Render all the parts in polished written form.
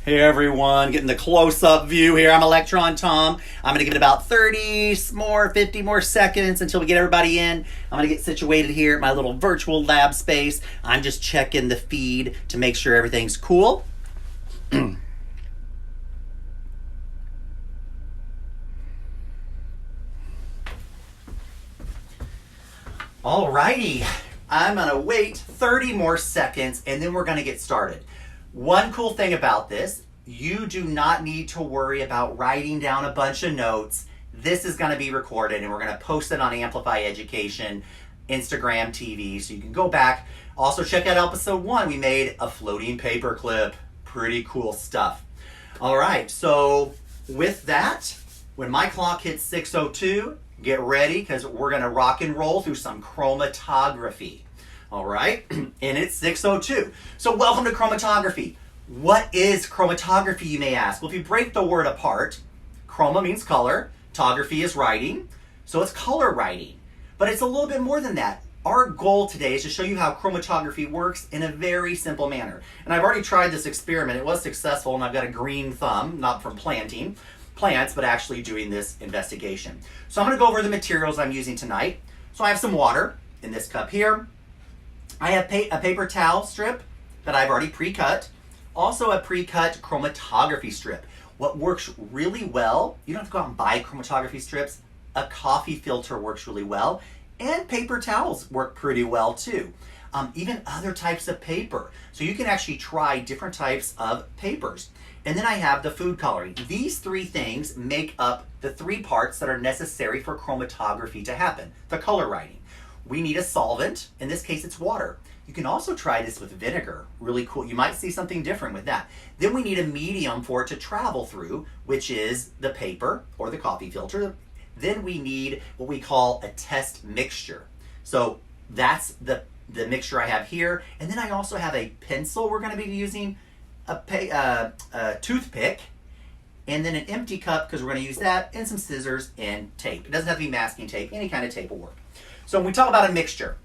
Hey everyone, getting the close-up view here. I'm Electron Tom. I'm going to give it about 50 more seconds until we get everybody in. I'm going to get situated here at my little virtual lab space. I'm just checking the feed to make sure everything's cool. Alrighty, I'm going to wait 30 more seconds and then we're going to get started. One cool thing about this, you do not need to worry about writing down a bunch of notes. This is going to be recorded and we're going to post it on Amplify Education, Instagram, TV, so you can go back. Also check out episode 1. We made a floating paper clip. Pretty cool stuff. All right, so with that, when my clock hits 6:02, get ready because we're going to rock and roll through some chromatography. All right, and it's 6:02. So welcome to chromatography. What is chromatography, you may ask? Well, if you break the word apart, chroma means color, tography is writing, so it's color writing. But it's a little bit more than that. Our goal today is to show you how chromatography works in a very simple manner. And I've already tried this experiment. It was successful, and I've got a green thumb, not from planting plants, but actually doing this investigation. So I'm going to go over the materials I'm using tonight. So I have some water in this cup here. I have a paper towel strip that I've already pre-cut. Also a pre-cut chromatography strip. What works really well, you don't have to go out and buy chromatography strips. A coffee filter works really well. And paper towels work pretty well too. Even other types of paper. So you can actually try different types of papers. And then I have the food coloring. These three things make up the three parts that are necessary for chromatography to happen. The color writing. We need a solvent. In this case, it's water. You can also try this with vinegar. Really cool. You might see something different with that. Then we need a medium for it to travel through, which is the paper or the coffee filter. Then we need what we call a test mixture. So that's the mixture I have here. And then I also have a pencil we're going to be using, a toothpick, and then an empty cup because we're going to use that, and some scissors and tape. It doesn't have to be masking tape. Any kind of tape will work. So when we talk about a mixture,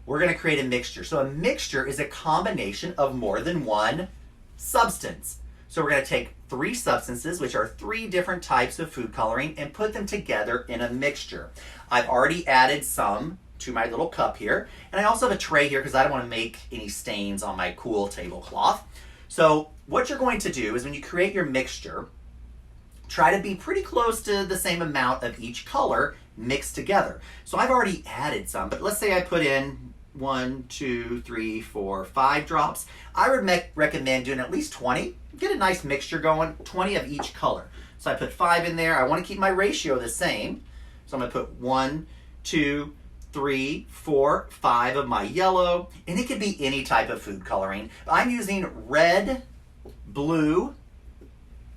we're going to create a mixture. So a mixture is a combination of more than one substance. So we're going to take three substances, which are three different types of food coloring, and put them together in a mixture. I've already added some to my little cup here. And I also have a tray here because I don't want to make any stains on my cool tablecloth. So what you're going to do is when you create your mixture, try to be pretty close to the same amount of each color mixed together. So I've already added some, but let's say I put in 1, 2, 3, 4, 5 drops. I would recommend doing at least 20. Get a nice mixture going, 20 of each color. So I put 5 in there. I want to keep my ratio the same. So I'm going to put 1, 2, 3, 4, 5 of my yellow. And it could be any type of food coloring. I'm using red, blue,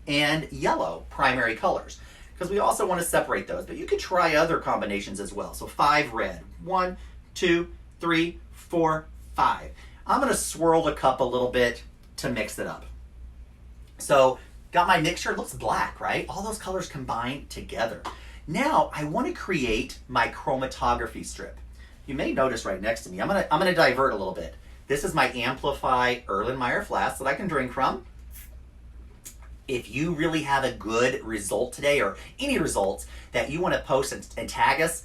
and yellow primary colors because we also want to separate those, but you could try other combinations as well. So 5 red, 1, 2, 3, 4, 5. I'm going to swirl the cup a little bit to mix it up. So got my mixture. It looks black, right? All those colors combined together. Now I want to create my chromatography strip. You may notice right next to me, I'm going to divert a little bit. This is my Amplify Erlenmeyer flask that I can drink from. If you really have a good result today or any results that you want to post and tag us,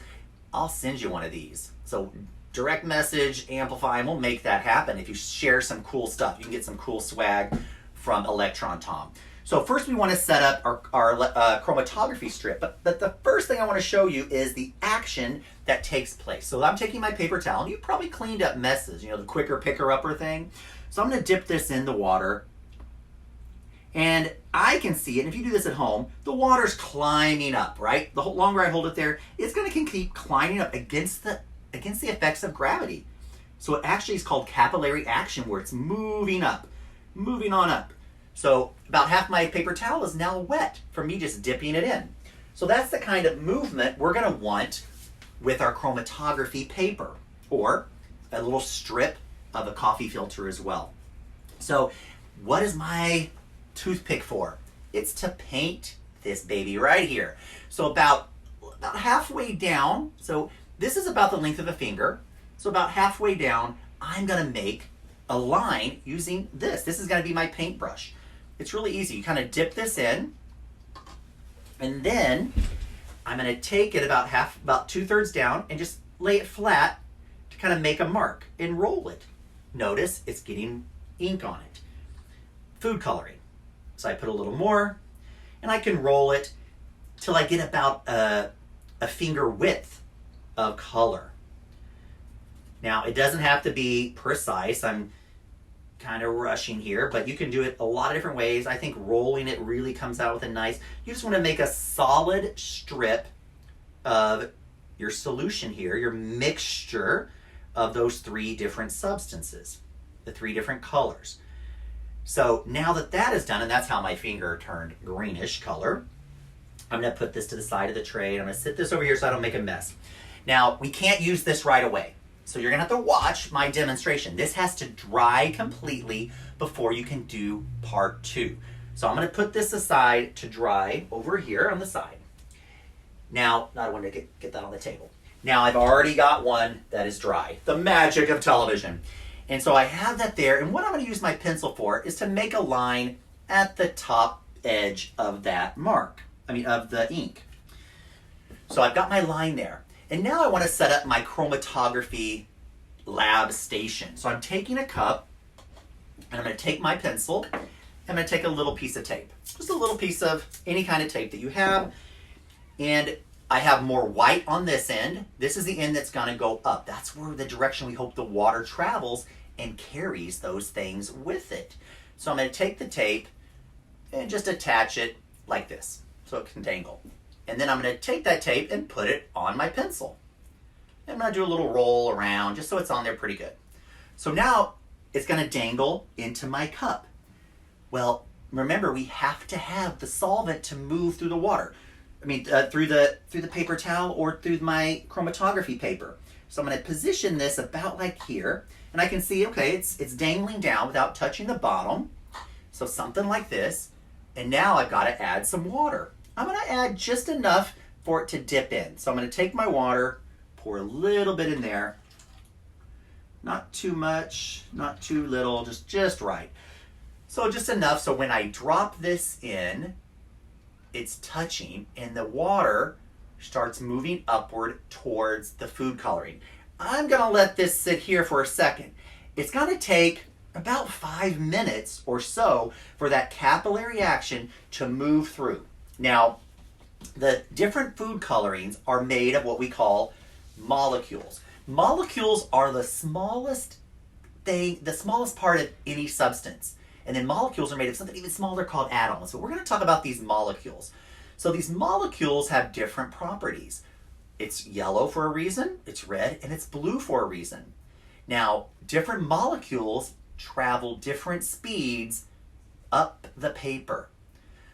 I'll send you one of these. So direct message, Amplify, and we'll make that happen if you share some cool stuff. You can get some cool swag from Electron Tom. So first we want to set up our chromatography strip. But the first thing I want to show you is the action that takes place. So I'm taking my paper towel, and you probably cleaned up messes, the quicker picker-upper thing. So I'm going to dip this in the water. And I can see it, and if you do this at home, the water's climbing up, right? The longer I hold it there, it's going to keep climbing up against the effects of gravity. So it actually is called capillary action, where it's moving up, moving on up. So about half my paper towel is now wet from me just dipping it in. So that's the kind of movement we're going to want with our chromatography paper, or a little strip of a coffee filter as well. So what is my toothpick for? It's to paint this baby right here. So about halfway down, so this is about the length of a finger. So about halfway down, I'm going to make a line using this. This is going to be my paintbrush. It's really easy. You kind of dip this in, and then I'm going to take it about 2/3 down and just lay it flat to kind of make a mark and roll it. Notice it's getting ink on it. Food coloring. So I put a little more, and I can roll it till I get about a finger width of color. Now, it doesn't have to be precise. I'm kind of rushing here, but you can do it a lot of different ways. I think rolling it really comes out with a nice, you just want to make a solid strip of your solution here, your mixture of those 3 different substances, the 3 different colors. So now that that is done, and that's how my finger turned greenish color, I'm going to put this to the side of the tray, and I'm going to sit this over here so I don't make a mess. Now, we can't use this right away. So you're going to have to watch my demonstration. This has to dry completely before you can do part 2. So I'm going to put this aside to dry over here on the side. Now, I want to get that on the table. Now I've already got one that is dry. The magic of television. And so I have that there, and what I'm going to use my pencil for is to make a line at the top edge of that mark. Of the ink. So I've got my line there. And now I want to set up my chromatography lab station. So I'm taking a cup, and I'm going to take my pencil, and I'm going to take a little piece of tape. Just a little piece of any kind of tape that you have. And I have more white on this end. This is the end that's going to go up. That's where the direction we hope the water travels and carries those things with it. So I'm going to take the tape and just attach it like this so it can dangle. And then I'm going to take that tape and put it on my pencil. I'm going to do a little roll around just so it's on there pretty good. So now it's going to dangle into my cup. Well, remember, we have to have the solvent to move through the water. Through the paper towel or through my chromatography paper. So I'm going to position this about like here, and I can see, okay, it's dangling down without touching the bottom. So something like this. And now I've got to add some water. I'm going to add just enough for it to dip in. So I'm going to take my water, pour a little bit in there. Not too much, not too little, just right. So just enough so when I drop this in, it's touching and the water starts moving upward towards the food coloring. I'm going to let this sit here for a second. It's going to take about 5 minutes or so for that capillary action to move through. Now, the different food colorings are made of what we call molecules. Molecules are the smallest thing, the smallest part of any substance. And then molecules are made of something even smaller called atoms. So we're going to talk about these molecules. So these molecules have different properties. It's yellow for a reason, it's red, and it's blue for a reason. Now, different molecules travel different speeds up the paper.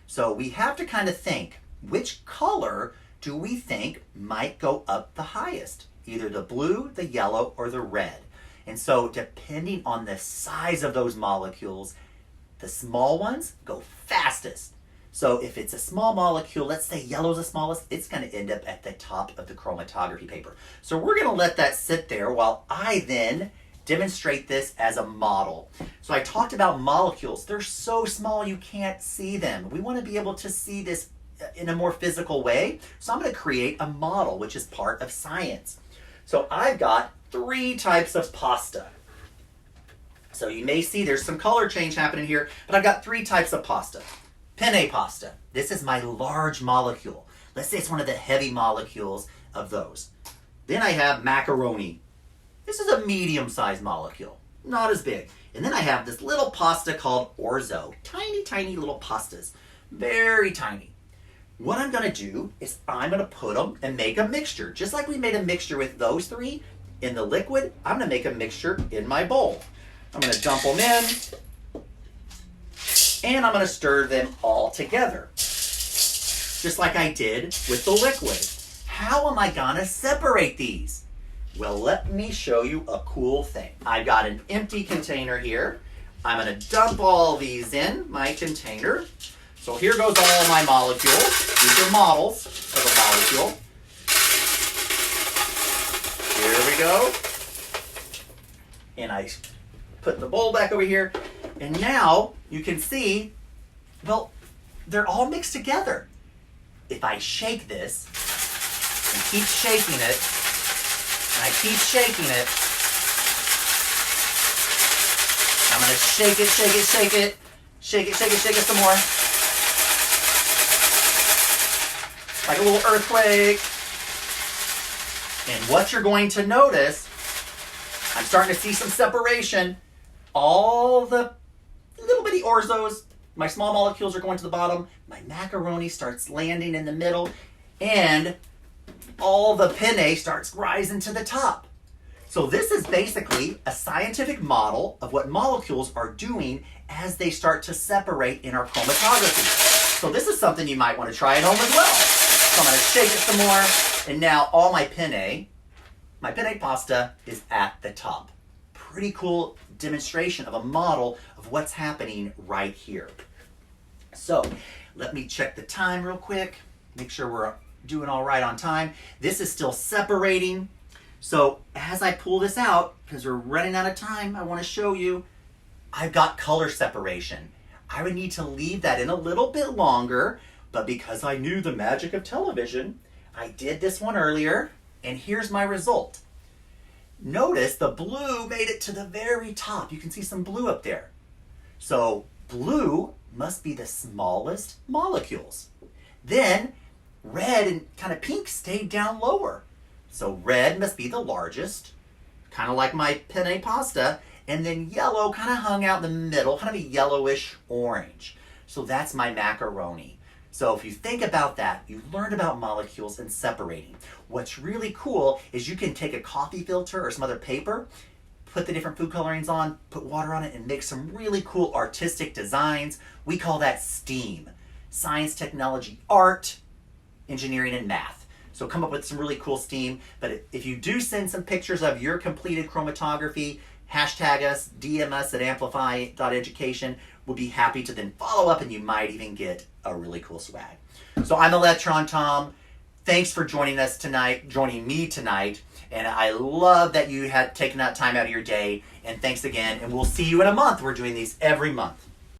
So we have to kind of think, which color do we think might go up the highest? Either the blue, the yellow, or the red. And so depending on the size of those molecules, the small ones go fastest. So if it's a small molecule, let's say yellow is the smallest, it's going to end up at the top of the chromatography paper. So we're going to let that sit there while I then demonstrate this as a model. So I talked about molecules. They're so small you can't see them. We want to be able to see this in a more physical way. So I'm going to create a model, which is part of science. So I've got 3 types of pasta. So you may see there's some color change happening here, but I've got 3 types of pasta. Penne pasta. This is my large molecule. Let's say it's one of the heavy molecules of those. Then I have macaroni. This is a medium-sized molecule, not as big. And then I have this little pasta called orzo. Tiny, tiny little pastas. Very tiny. What I'm going to do is I'm going to put them and make a mixture. Just like we made a mixture with those 3 in the liquid, I'm going to make a mixture in my bowl. I'm going to dump them in, and I'm going to stir them all together, just like I did with the liquid. How am I going to separate these? Well, let me show you a cool thing. I've got an empty container here. I'm going to dump all these in my container. So here goes all my molecules. These are models of a molecule. Here we go. And I put the bowl back over here. And now you can see Well, they're all mixed together. If I shake this and keep shaking it, and I keep shaking it, I'm gonna shake it, shake it, shake it, shake it, shake it, shake it some more. Like a little earthquake. And what you're going to notice, I'm starting to see some separation. All the little bitty orzos, my small molecules are going to the bottom. My macaroni starts landing in the middle. And all the penne starts rising to the top. So this is basically a scientific model of what molecules are doing as they start to separate in our chromatography. So this is something you might want to try at home as well. So I'm going to shake it some more, and now all my penne pasta is at the top. Pretty cool demonstration of a model of what's happening right here. So let me check the time real quick, make sure we're doing all right on time. This is still separating. So as I pull this out, because we're running out of time, I want to show you, I've got color separation. I would need to leave that in a little bit longer, but because I knew the magic of television, I did this one earlier, and here's my result. Notice the blue made it to the very top. You can see some blue up there. So blue must be the smallest molecules. Then red and kind of pink stayed down lower. So red must be the largest, kind of like my penne pasta, and then yellow kind of hung out in the middle, kind of a yellowish orange. So that's my macaroni. So if you think about that, you learned about molecules and separating. What's really cool is you can take a coffee filter or some other paper, put the different food colorings on, put water on it, and make some really cool artistic designs. We call that STEAM, science, technology, art, engineering, and math. So come up with some really cool STEAM. But if you do send some pictures of your completed chromatography, hashtag us, DM us at amplify.education. We'll be happy to then follow up, and you might even get a really cool swag. So I'm Electron Tom. Thanks for joining me tonight. And I love that you had taken that time out of your day. And thanks again. And we'll see you in a month. We're doing these every month.